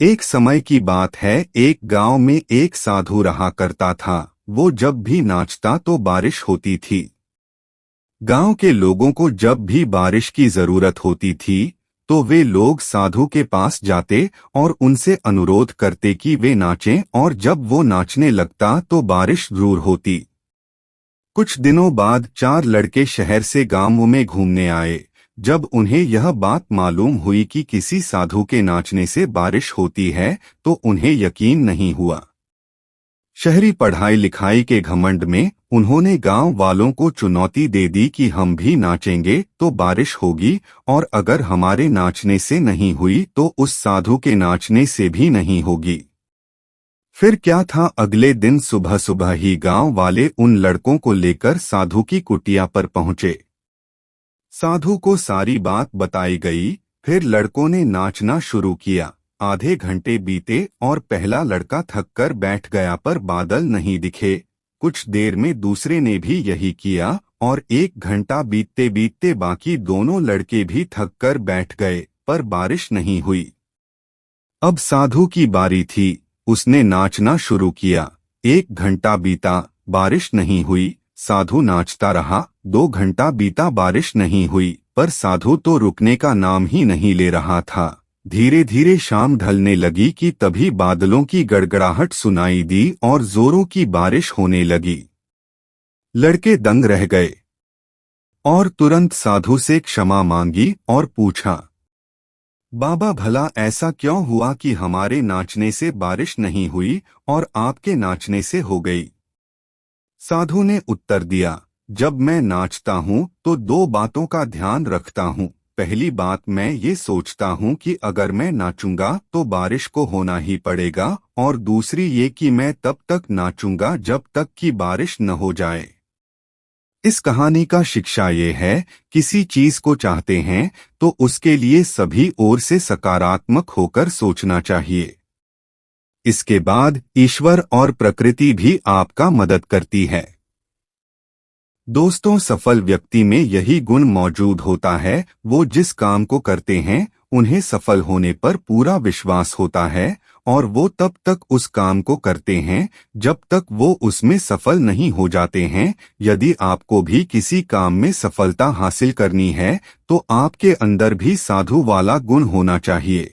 एक समय की बात है, एक गांव में एक साधु रहा करता था। वो जब भी नाचता तो बारिश होती थी। गांव के लोगों को जब भी बारिश की जरूरत होती थी तो वे लोग साधु के पास जाते और उनसे अनुरोध करते कि वे नाचें, और जब वो नाचने लगता तो बारिश जरूर होती। कुछ दिनों बाद 4 लड़के शहर से गांव में घूमने आए। जब उन्हें यह बात मालूम हुई कि किसी साधु के नाचने से बारिश होती है तो उन्हें यकीन नहीं हुआ। शहरी पढ़ाई लिखाई के घमंड में उन्होंने गांव वालों को चुनौती दे दी कि हम भी नाचेंगे तो बारिश होगी, और अगर हमारे नाचने से नहीं हुई तो उस साधु के नाचने से भी नहीं होगी। फिर क्या था, अगले दिन सुबह सुबह ही गांव वाले उन लड़कों को लेकर साधु की कुटिया पर पहुंचे। साधु को सारी बात बताई गई। फिर लड़कों ने नाचना शुरू किया। आधे घंटे बीते और पहला लड़का थककर बैठ गया, पर बादल नहीं दिखे। कुछ देर में दूसरे ने भी यही किया, और 1 घंटा बीतते बीतते बाकी दोनों लड़के भी थककर बैठ गए, पर बारिश नहीं हुई। अब साधु की बारी थी। उसने नाचना शुरू किया। 1 घंटा बीता, बारिश नहीं हुई। साधु नाचता रहा। 2 घंटा बीता, बारिश नहीं हुई, पर साधु तो रुकने का नाम ही नहीं ले रहा था। धीरे धीरे शाम ढलने लगी कि तभी बादलों की गड़गड़ाहट सुनाई दी और जोरों की बारिश होने लगी। लड़के दंग रह गए और तुरंत साधु से क्षमा मांगी और पूछा, बाबा भला ऐसा क्यों हुआ कि हमारे नाचने से बारिश नहीं हुई और आपके नाचने से हो गई? साधु ने उत्तर दिया, जब मैं नाचता हूँ तो 2 बातों का ध्यान रखता हूँ। पहली बात, मैं ये सोचता हूँ कि अगर मैं नाचूंगा तो बारिश को होना ही पड़ेगा, और दूसरी ये कि मैं तब तक नाचूंगा जब तक कि बारिश न हो जाए। इस कहानी का शिक्षा ये है, किसी चीज को चाहते हैं तो उसके लिए सभी ओर से सकारात्मक होकर सोचना चाहिए। इसके बाद ईश्वर और प्रकृति भी आपका मदद करती है। दोस्तों, सफल व्यक्ति में यही गुण मौजूद होता है। वो जिस काम को करते हैं उन्हें सफल होने पर पूरा विश्वास होता है, और वो तब तक उस काम को करते हैं जब तक वो उसमें सफल नहीं हो जाते हैं। यदि आपको भी किसी काम में सफलता हासिल करनी है तो आपके अंदर भी साधु वाला गुण होना चाहिए।